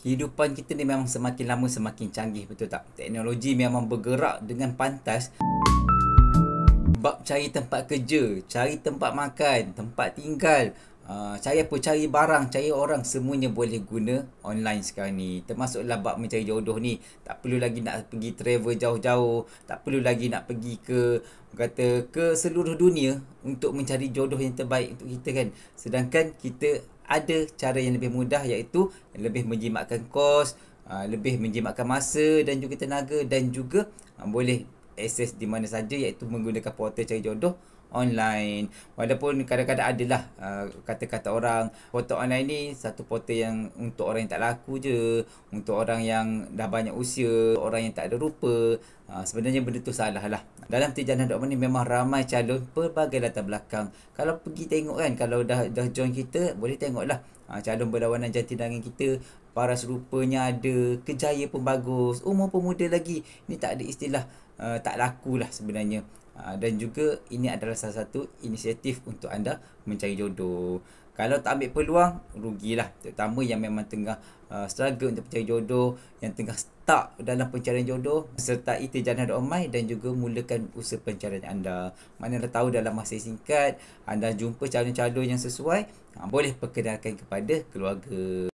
Kehidupan kita ni memang semakin lama semakin canggih, betul tak? Teknologi memang bergerak dengan pantas. Bab cari tempat kerja, cari tempat makan, tempat tinggal, cari apa, cari barang, cari orang, semuanya boleh guna online sekarang ni. Termasuklah bab mencari jodoh ni. Tak perlu lagi nak pergi travel jauh-jauh, tak perlu lagi nak pergi ke seluruh dunia untuk mencari jodoh yang terbaik untuk kita kan. Sedangkan kita ada cara yang lebih mudah, iaitu lebih menjimatkan kos, lebih menjimatkan masa dan juga tenaga, dan juga boleh akses di mana saja, iaitu menggunakan portal cari jodoh online. Walaupun kadang-kadang adalah kata-kata orang, portal online ni satu portal yang untuk orang yang tak laku je, untuk orang yang dah banyak usia, orang yang tak ada rupa. Sebenarnya benda tu salah lah. Dalam Tijana.my ni memang ramai calon pelbagai latar belakang. Kalau pergi tengok kan, kalau dah join kita, boleh tengok lah calon berlawanan jantina dengan kita. Paras rupanya ada, kejaya pun bagus, umur pun muda lagi. Ni tak ada istilah tak laku lah sebenarnya. Dan juga ini adalah salah satu inisiatif untuk anda mencari jodoh. Kalau tak ambil peluang, rugilah. Terutama yang memang tengah struggle untuk mencari jodoh, yang tengah stuck dalam pencarian jodoh, sertai Tijana.my dan juga mulakan usaha pencarian anda. Mana anda tahu dalam masa singkat anda jumpa calon-calon yang sesuai, boleh perkenalkan kepada keluarga.